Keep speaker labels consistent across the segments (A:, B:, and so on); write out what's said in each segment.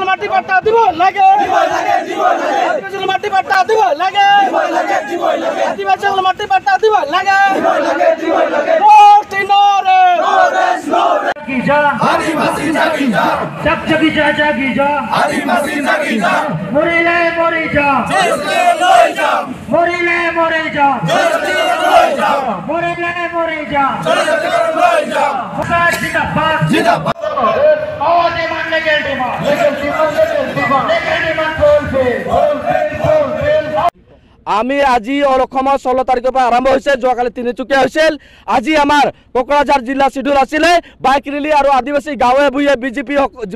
A: মাটি পাট্টা দিব লাগে মাটি পাট্টা দিব লাগে মাটি পাট্টা দিব লাগে মরিলে মরি যা মরিলে মরে যা মরিলে মরে যা আওয়াজে মানলে গেল আমি আজি অসমৰ 16 তাৰিখৰ পৰা আৰম্ভ হৈছে যোৱাকালি তিনিচুকীয়া হৈছিল আজি আমাৰ কোকৰাঝাৰ জিলা শিডিউল আছিল বাইক ৰেলী আৰু আদিবাসী গাঁৱে ভূঞে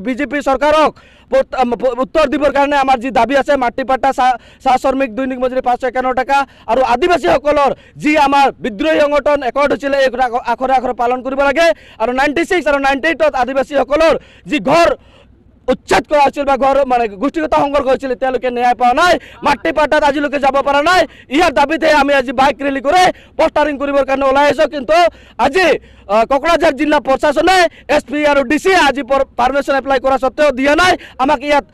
A: বিজেপি চৰকাৰক উত্তৰ দিবৰ কাৰণে আমাৰ যি দাবী আছে মাটি পাট্টা চাহ শ্ৰমিক দৈনিক মজুৰি 551 টকা আৰু আদিবাসীসকলৰ যি আমাৰ বিদ্ৰোহী সংগঠন একৰ্ড হৈছিল এই আখৰে আখৰে পালন কৰিব লাগে আৰু 96 আৰু 98ত আদিবাসীসকলৰ যি ঘৰ উচ্ছেদ কৰা হৈছিল বা ঘৰ মানে গোষ্ঠীগত সংঘৰ্ষ হৈছিল তেওঁলোকে ন্যায় পোৱা নাই মাটি পাট্টাত আজিলৈকে যাব পৰা নাই ইয়াৰ দাবীতে আমি আজি বাইক ৰেলী কৰি পোষ্টাৰিং কৰিবৰ কাৰণে ওলাই আহিছোঁ কিন্তু আজি কোকৰাঝাৰ জিলা প্ৰশাসনে এছপি আৰু ডিচি আজি পাৰমিশ্যন এপ্লাই কৰা সত্ত্বেও দিয়া নাই আমাক ইয়াত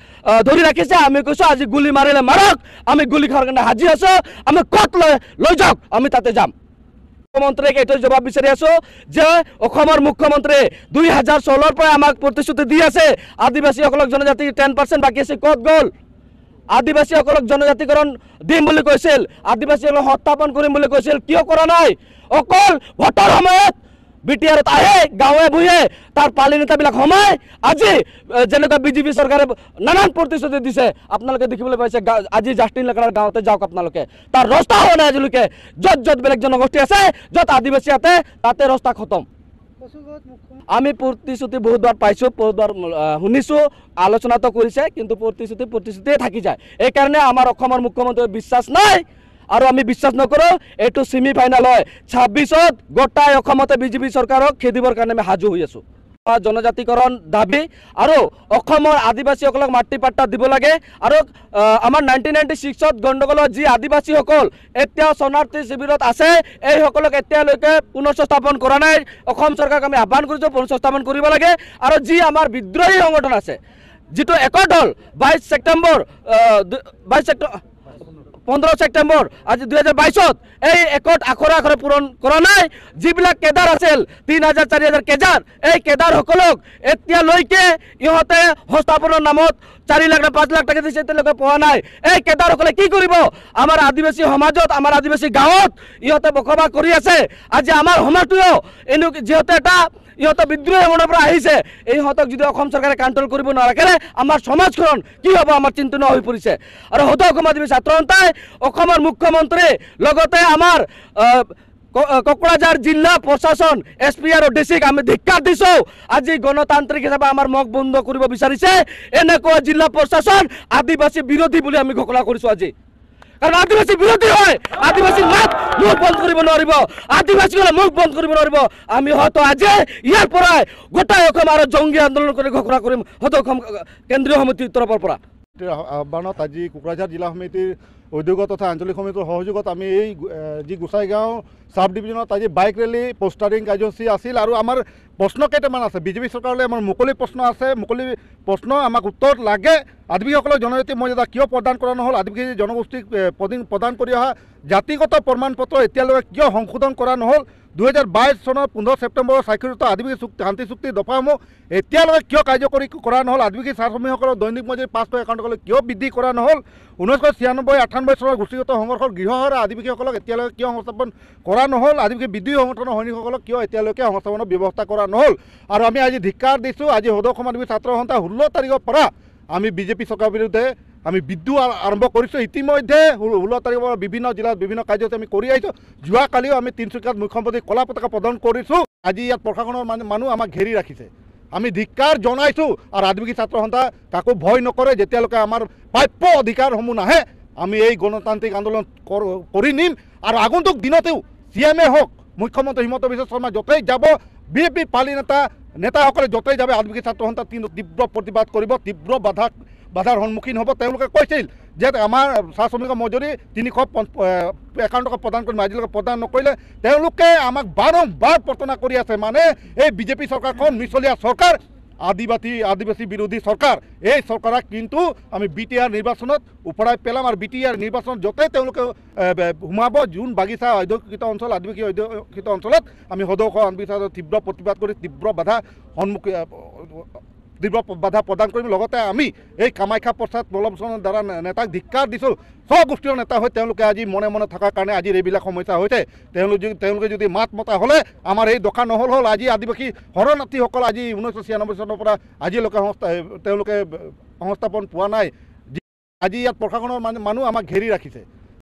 A: ধৰি ৰাখিছে আমি কৈছোঁ আজি গুলি মাৰিলে মাৰক আমি গুলি খোৱাৰ কাৰণে সাজি আছোঁ আমি ক'ত লৈ যাওক আমি তাতে যাম মুখ্যমন্ত্ৰীক এইটো জবাব বিচাৰি আছো যে অসমৰ মুখ্যমন্ত্ৰী 2016 পৰা আমাক প্ৰতিশ্ৰুতি দি আছে আদিবাসীসকলক জনজাতি 10% বাকি আছে ক'ত গ'ল আদিবাসীসকলক জনজাতিকৰণ দিম বুলি কৈছিল আদিবাসীসকলক সংস্থাপন কৰিম বুলি কৈছিল কিয় কৰা নাই অকল ভোটৰ সময়ত বিটিআৰত আহে গাঁৱে ভূঞে তাৰ পালি নেতাবিলাক সোমাই আজি যেনেকুৱা বিজেপি চৰকাৰে নানান প্ৰতিশ্ৰুতি দিছে আপোনালোকে দেখিবলৈ পাইছে আজি জাষ্টিন লেকাৰাৰ গাঁৱতে যাওক আপোনালোকে তাৰ ৰাস্তা হোৱা নাই আজিলৈকে য'ত বেলেগ জনগোষ্ঠী আছে য'ত আদিবাসী আছে তাতে ৰাস্তা খতম আমি প্ৰতিশ্ৰুতি বহুতবাৰ পাইছোঁ বহুতবাৰ শুনিছোঁ আলোচনাটো কৰিছে কিন্তু প্ৰতিশ্ৰুতিয়ে থাকি যায় এইকাৰণে আমাৰ অসমৰ মুখ্যমন্ত্ৰীৰ বিশ্বাস নাই আৰু আমি বিশ্বাস নকৰোঁ এইটো সেমি ফাইনেল হয় 26ত গোটাই অসমতে বিজেপি চৰকাৰক খেদিবৰ কাৰণে আমি সাজু হৈ আছোঁ জনজাতিকৰণ দাবী আৰু অসমৰ আদিবাসীসকলক মাটি পাট্টা দিব লাগে আৰু আমাৰ 1996ত গণ্ডগোলত যি আদিবাসীসকল এতিয়া শৰণাৰ্থী শিবিৰত আছে এইসকলক এতিয়ালৈকে পুনঃস্থাপন কৰা নাই অসম চৰকাৰক আমি আহ্বান কৰিছোঁ পুনঃস্থাপন কৰিব লাগে আৰু যি আমাৰ বিদ্ৰোহী সংগঠন আছে যিটো একৰ্ড হ'ল 22 ছেপ্টেম্বৰ 15 ছেপ্টেম্বৰ আজি 2022ত এই একৰ্ড আখৰে আখৰে পূৰণ কৰা নাই যিবিলাক কেডাৰ আছিল 3000 4000 কেডাৰ এই কেডাৰসকলক এতিয়ালৈকে ইহঁতে সংস্থাপনৰ নামত 4 লাখ 5 লাখ টকা দিছে তেওঁলোকে পোৱা নাই এই কেডাৰসকলে কি কৰিব আমাৰ আদিবাসী সমাজত আমাৰ আদিবাসী গাঁৱত ইহঁতে বসবাস কৰি আছে আজি আমাৰ সমাজটোও যিহেতু এটা ইহঁতৰ বিদ্ৰোহী মনৰ পৰা আহিছে এইহঁতক যদি অসম চৰকাৰে কণ্ট্ৰল কৰিব নাৰাখে আমাৰ সমাজখন কি হ'ব আমাৰ চিন্তনীয় হৈ পৰিছে আৰু হয়তো অসম আদিবাসী ছাত্ৰ সন্থাই অসমৰ মুখ্যমন্ত্ৰী লগতে আমাৰ কোকৰাঝাৰ জিলা প্ৰশাসন এছপি আৰু ডিচিক আমি ধিক্কাৰ দিছোঁ আজি গণতান্ত্ৰিক হিচাপে আমাৰ মুখ বন্ধ কৰিব বিচাৰিছে এনেকুৱা জিলা প্ৰশাসন আদিবাসী বিৰোধী বুলি আমি ঘোষণা কৰিছোঁ আজি কাৰণ আদিবাসী বিৰোধী হয় আদিবাসী মাত মুখ বন্ধ কৰিব নোৱাৰিব আদিবাসীসকলে মুখ বন্ধ কৰিব নোৱাৰিব আমি হয়তো আজি ইয়াৰ পৰাই গোটাই অসম আৰু জংগী আন্দোলন কৰি ঘোষণা কৰিম হয়তো অসম কেন্দ্ৰীয় সমিতিৰ তৰফৰ পৰা
B: আহ্বানত আজি কোকৰাঝাৰ জিলা সমিতিৰ উদ্যোগ তথা আঞ্চলিক সমিতিৰ সহযোগত আমি এই যি গোসাইগাঁও সাব ডিভিজনত আজি বাইক ৰেলী পোষ্টাৰিং কাৰ্যসূচী আছিল আৰু আমাৰ প্ৰশ্ন কেইটামান আছে বিজেপি চৰকাৰলৈ আমাৰ মুকলি প্ৰশ্ন আছে মুকলি প্ৰশ্ন আমাক উত্তৰ লাগে আদিবাসীসকলক জনজাতি মৰ্যাদা কিয় প্ৰদান কৰা নহ'ল আদিবাসী জনগোষ্ঠীক প্ৰদান কৰি অহা জাতিগত প্ৰমাণ পত্ৰ এতিয়ালৈকে কিয় সংশোধন কৰা নহ'ল 2022 চনৰ 15 ছেপ্টেম্বৰৰ স্বাক্ষৰিত আদিবাসী শান্তি চুক্তি দফাসমূহ এতিয়ালৈকে কিয় কাৰ্যকৰী কৰা নহ'ল আদিবাসী চাহ শ্ৰমিকসকলৰ দৈনিক মজুৰি 551 টকালৈ কিয় বৃদ্ধি কৰা নহ'ল 1996-98 চনৰ গোষ্ঠীগত সংঘৰ্ষৰ গৃহহাৰা আদিবাসীসকলক এতিয়ালৈকে কিয় সংস্থাপন কৰা নহ'ল আদিবাসী বিদ্ৰোহী সংগঠনৰ সৈনিকসকলক কিয় এতিয়ালৈকে সংস্থাপনৰ ব্যৱস্থা কৰা নহ'ল আৰু আমি আজি ধিক্কাৰ দিছোঁ আজি সদৌ অসম আদিবাসী ছাত্ৰ সন্থা 16 তাৰিখৰ পৰা আমি বিজেপি চৰকাৰৰ বিৰুদ্ধে আমি বিদ্ৰোহ আৰম্ভ কৰিছোঁ ইতিমধ্যে 16 তাৰিখৰ পৰা বিভিন্ন জিলাত বিভিন্ন কাৰ্যসূচী আমি কৰি আহিছোঁ যোৱাকালিও আমি তিনিচুকীয়াত মুখ্যমন্ত্ৰীক কলা পতাকা প্ৰদান কৰিছোঁ আজি ইয়াত প্ৰশাসনৰ মানুহ আমাক ঘেৰি ৰাখিছে আমি ধিক্কাৰ জনাইছোঁ আৰু আদিবাসী ছাত্ৰ সন্থা কাকো ভয় নকৰে যেতিয়ালৈকে আমাৰ প্ৰাপ্য অধিকাৰসমূহ নাহে আমি এই গণতান্ত্ৰিক আন্দোলন কৰি নিম আৰু আগন্তুক দিনতেও CMA হওক মুখ্যমন্ত্ৰী হিমন্ত বিশ্ব শৰ্মা য'তেই যাব বিজেপিৰ পালি নেতাসকলে য'তেই যাবে আদিবাসী ছাত্ৰ সন্থা তীব্ৰ প্ৰতিবাদ কৰিব তীব্ৰ বাধাৰ সন্মুখীন হ'ব তেওঁলোকে কৈছিল যে আমাৰ চাহ শ্ৰমিকৰ মজুৰি 351 টকা প্ৰদান কৰিম আজিলৈকে প্ৰদান নকৰিলে তেওঁলোকে আমাক বাৰম্বাৰ প্ৰতাৰণা কৰি আছে মানে এই বিজেপি চৰকাৰখন মিছলীয়া চৰকাৰ আদিবাসী বিৰোধী চৰকাৰ এই চৰকাৰক কিন্তু আমি BTR নিৰ্বাচনত উপৰাই পেলাম আৰু BTR নিৰ্বাচনত য'তে তেওঁলোকে সোমাব যোন বাগিচা অধ্যুষিত অঞ্চল আদিবাসী অধ্যুষিত অঞ্চলত আমি সদৌ আনবিচাৰৰ তীব্ৰ প্ৰতিবাদ কৰি তীব্ৰ বাধা প্ৰদান কৰিম লগতে আমি এই কামাখ্যা প্ৰসাদ বল্লভচৰণৰ দ্বাৰা নেতাক ধিক্কাৰ দিছোঁ সব গোষ্ঠীৰ নেতা হৈ তেওঁলোকে আজি মনে মনে থকাৰ কাৰণে আজিৰ এইবিলাক সমস্যা হৈছে তেওঁলোকে যদি মাত মতা হ'লে আমাৰ এই দখা নহ'ল আজি আদিবাসী শৰণাৰ্থীসকল আজি 1996 চনৰ পৰা আজিলৈকে তেওঁলোকে সংস্থাপন পোৱা নাই আজি ইয়াত প্ৰশাসনৰ মানুহ আমাক ঘেৰি ৰাখিছে